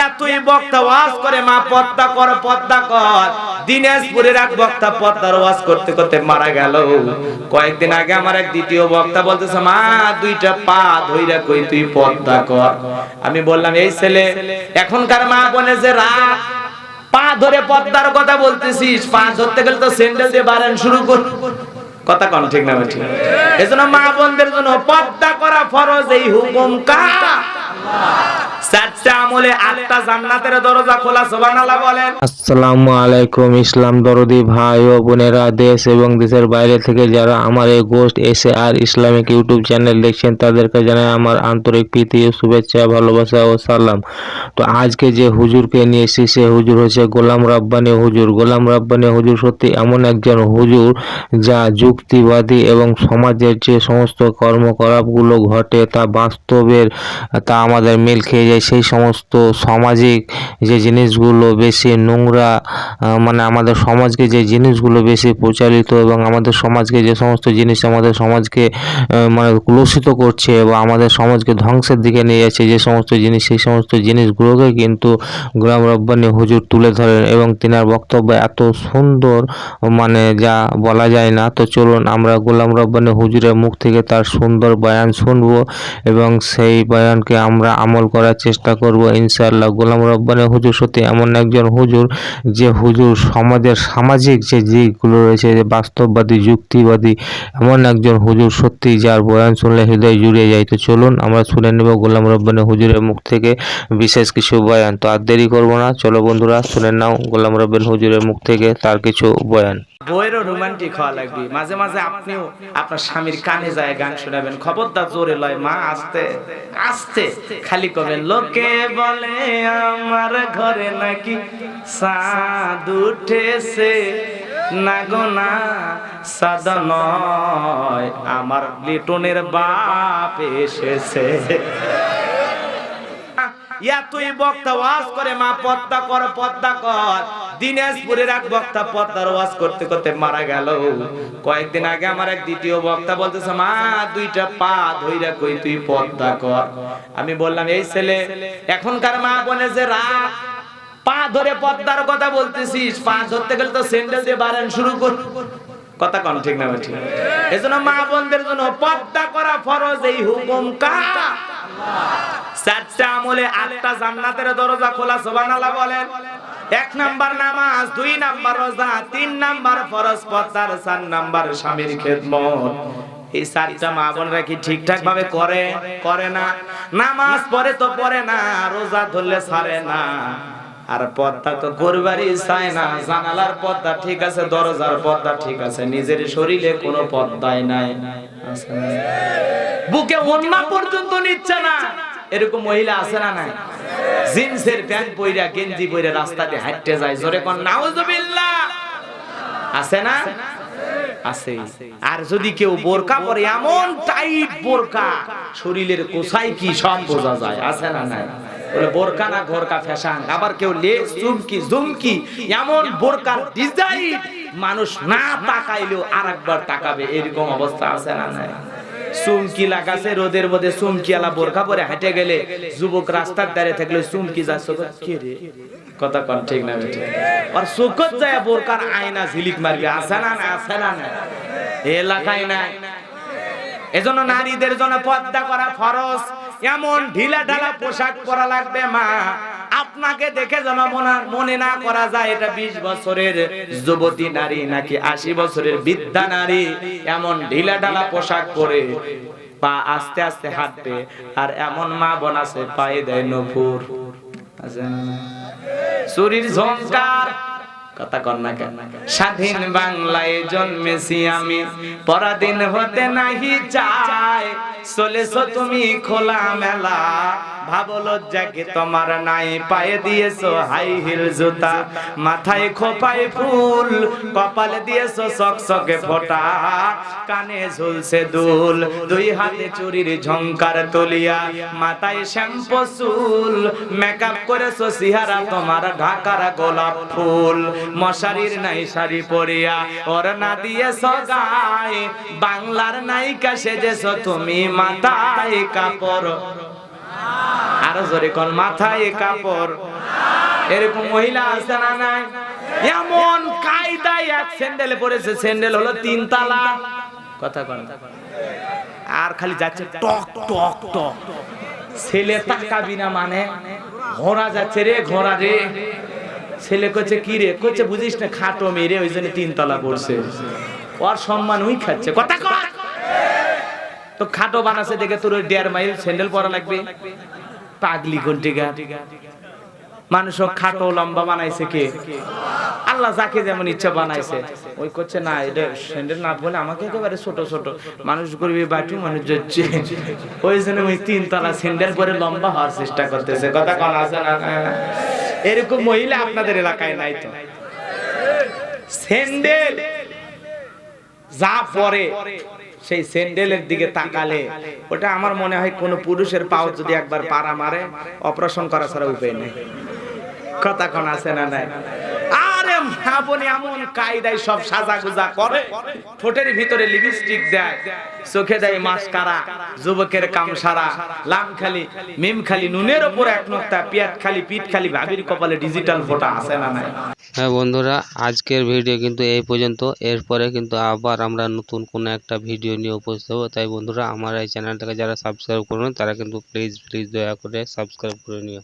এতই বক্তা ওয়াজ করে মা পর্দা কর পর্দা কর। দিনাজপুরের এক বক্তা পর্দার ওয়াজ করতে করতে মারা গেল। কয়েকদিন আগে আমার এক দ্বিতীয় বক্তা বলতেছে মা দুইটা পা ধইরা কই তুই পর্দা কর। আমি বললাম এই ছেলে এখনকার মা বলে যে রাত পা ধরে পর্দার কথা বলতেছিস, পা ধরতে গেলে তো স্যান্ডেল দিয়ে বাড়ান শুরু কর। কথা কোন ঠিক না ঠিক? এজন্য মা বোনদের জন্য পর্দা করা ফরজ। এই হুকুম কার? চারটা আমলে আটটা জান্নাতের দরজা খোলা। সুবহানাল্লাহ বলেন। আসসালামু আলাইকুম ইসলাম দরদি ভাই ও বোনেরা, দেশ এবং দেশের বাইরে থেকে যারা আমার এই ghost SAR Islamic YouTube channel দেখছেন তাদেরকে জানাই আমার আন্তরিক প্রীতি ও শুভেচ্ছা, ভালোবাসা ও সালাম। তো আজকে যে হুজুরকে নিয়ে এসেছি সে হুজুর হচ্ছে গোলাম রাব্বানী হুজুর। গোলাম রাব্বানী হুজুর সত্যি এমন একজন হুজুর যা যুক্তিবাদী এবং সমাজের যে সমস্ত কর্মকলাপগুলো ঘটে তা বাস্তবের তা আমাদের মিল খেয়ে যায়। সেই সমস্ত সামাজিক যে জিনিসগুলো বেশি নোংরা, মানে আমাদের সমাজকে যে জিনিসগুলো বেশি প্রচারিত এবং আমাদের সমাজকে যে সমস্ত জিনিস আমাদের সমাজকে মানে কলুষিত করছে বা আমাদের সমাজকে ধ্বংসের দিকে নিয়ে যাচ্ছে যে সমস্ত জিনিস, সেই সমস্ত জিনিসগুলোকে কিন্তু গোলাম রাব্বানী হুজুর তুলে ধরেন এবং তিনার বক্তব্য এত সুন্দর মানে যা বলা যায় না। তো চলুন আমরা গোলাম রাব্বানী হুজুরের মুখ থেকে তার সুন্দর বয়ান শুনবো এবং সেই বয়ানকে আমরা আমল করার চেষ্টা করব ইনশাআল্লাহ। গোলাম রাব্বানী হুজুর সত্যি এমন একজন হুজুর যে হুজুর সমাজের সামাজিক যে দিকগুলো রয়েছে যে বাস্তববাদী যুক্তিবাদী এমন একজন হুজুর সত্যি যার বয়ান শুনলে হৃদয় জুড়ে যায়। তো চলুন আমরা শুনে নেব গোলাম রাব্বানী হুজুরের মুখ থেকে বিশেষ কিছু বয়ান। তো আর দেরি করবো না, চলো বন্ধুরা শুনে নাও গোলাম রাব্বানী হুজুরের মুখ থেকে তার কিছু বয়ান। বইয়েরও রোমান্টিক হওয়া লাগবে। মাঝে মাঝে আপনিও আপনার স্বামীর কানে যায় গান শোনাবেন। খবরদার জোরে লয় মা, আস্তে আস্তে খালি করবেন। লোকে বলে আমার ঘরে নাকি চাঁদ উঠেছে, না গো না চাঁদ নয় আমার লিটনের বাপ এসেছে। এতই বক্তা ওয়াজ করে মা পর্দা কর পর্দা কর। দিনাজপুরের এক বক্তা পর্দার ওয়াজ করতে করতে মারা গেল। কয়েকদিন আগে আমার এক দ্বিতীয় বক্তা বলতেছে মা দুইটা পা ধইরা কই তুই পর্দা কর। আমি বললাম এই ছেলে এখনকার মা বলে যে রাত পা ধরে পর্দার কথা বলতেছিস, পা ধরতে গেলে তো স্যান্ডেল দিয়ে বাড়ান শুরু কর। কথা কোন ঠিক না ঠিক? এজন্য মা বোনদের জন্য পর্দা করা ফরজ। এই হুকুম কার? চারটা আমলে আটটা জান্নাতের দরজা খোলা। সুবহানাল্লাহ বলেন। 1 নাম্বার নামাজ, 2 নাম্বার রোজা, 3 নাম্বার ফরজ পর্দার, 4 নাম্বার স্বামীর খেদমত। এই চারটা মা বোনরা কি ঠিকঠাক ভাবে করে না? নামাজ পড়ে তো পড়ে না, রোজা ধরলে ছাড়ে না, আর পর্দা তো করবারই চায় না। জানালার পর্দা ঠিক আছে, দরজার পর্দা ঠিক আছে, নিজের শরীরে কোনো পর্দাই নাই। বুকে ওন্না পর্যন্ত নিচ্ছে না, এরকম মহিলা আছে না নাই? জিন্সের প্যান্ট পইরা গেঞ্জি পইরা রাস্তা দিয়ে হাঁটতে যায়, জোরে কোন নাউজুবিল্লাহ। আছে না? আছে। আর যদি কেউ বোরকা পরে, এমন টাইট বোরকা শরীরের কোথায় কি সব বোঝা যায়, আছে না নাই? ওরে বোরকা না ঘোরকা ফ্যাশন। আবার কেউ লেস চুমকি ঝুমকি এমন বোরকার ডিজাইন মানুষ না তাকাইলেও আরেকবার তাকাবে, এরকম অবস্থা আছে না নাই? চুমকি লাগাছে রোদের মধ্যে, চুমকিওয়ালা বোরকা পরে হেঁটে গেলে যুবক রাস্তার ধারে থাকলে চুমকি যাচ্ছে কি রে? কথা কোন ঠিক না ঠিক? আর সুকত যায় বোরকার আয়না ঝিলিক মারবে, আছে না না? আছে না না? এলাকায় নাই। এজন্য নারীদের জন্য পর্দা করা ফরজ। এমন ঢিলা ঢালা পোশাক পরা লাগবে মা, আপনাকে দেখে যেন মনে না করা যায় এটা 20 বছরের যুবতী নারী নাকি 80 বছরের বৃদ্ধা নারী। এমন ঢিলা ঢালা পোশাক পরে পা আস্তে আস্তে হাঁটবে। আর এমন মা বোন আছে পায়ে দেয় নূপুর, চুরির ঝংকার। কথা কর না কেন? স্বাধীন বাংলায় জন্মেছি আমি, পরাধীন হতে নাহি চাই। চলেছো তুমি খোলা মেলা, ভাবো লজ্জা কি তোমার নাই। পায়ে দিয়েছো হাই হিল জুতা, মাথায় খোপায় ফুল, কপালে দিয়েছো চকচকে ফোঁটা, কানে ঝুলছে দুল, 2 হাতে চুরির ঝংকার তলিয়া, মাথায় শ্যাম্পু চুল, মেকআপ করেছো চেহারা তোমার ঢাকার গোলাপ ফুল, মশারির নাই শাড়ি পরিয়া ওড়না দিয়েছো গায়ে, বাংলার নায়িকা সেজেছো তুমি মাথায় কাপড়। আরো জোরে কোন মাথায় কাপড়। এরকম মহিলা আছে না নাই? এমন কায়দায় এক স্যান্ডেলে পড়েছে, স্যান্ডেল হলো 3 তালা, কথা কোন, আর খালি যাচ্ছে টক টক টক। ছেলে তাকাবি না মানে ঘোড়া যাচ্ছে রে, ঘোড়া রে। ছেলে কইছে কি রে? কইছে বুঝিস না খাটো মেরে ওই জন্য 3 তলা পড়ছে। ওর সম্মান ওই খাচ্ছে, কথা কয়। তো খাটো বানাছে দেখে তোর 1.5 মাইল স্যান্ডেল পরা লাগবে, পাগলি ঘন্টিগা। মানুষ খাটো লম্বা বানাইছে কে? আল্লাহ যাকে যেমন ইচ্ছা বানাইছে। ওই করছে না এটা স্যান্ডেল না বলে আমাকে একেবারে ছোট ছোট মানুষ করবি, বাটু মানুষ যাচ্ছে, ওই জন্য ওই 3 তলা স্যান্ডেল পরে লম্বা হওয়ার চেষ্টা করতেছে, কথা কোন আছে না? এরকম মহিলা আপনাদের এলাকায় নাই তো? স্যান্ডেল যা পরে সেই স্যান্ডেলের দিকে তাকালে ওটা আমার মনে হয় কোন পুরুষের পাও যদি একবার পাড়া মারে অপারেশন করা ছাড়া উপায় নেই, কথা কোন আছে না নাই? আরে আপনি এমন কায়দায় সব সাজাগুজা করে, ঠোঁটের ভিতরে লিপস্টিক দেয়, চোখে দেয় মাস্কারা, যুবকের কামসারা, লাম খালি মিম খালি, নুনের উপর এক নোক্তা, পিয়াত খালি, পিঠ খালি, ভাবির কপালে ডিজিটাল ফোঁটা, আছে না নাই? হ্যাঁ বন্ধুরা, আজকের ভিডিও কিন্তু এই পর্যন্ত। এরপরে কিন্তু আবার আমরা নতুন কোনো একটা ভিডিও নিয়ে উপস্থিত হবো। তাই বন্ধুরা, আমার এই চ্যানেলটাকে যারা সাবস্ক্রাইব করবেন তারা কিন্তু প্লিজ দয়া করে সাবস্ক্রাইব করে নিও।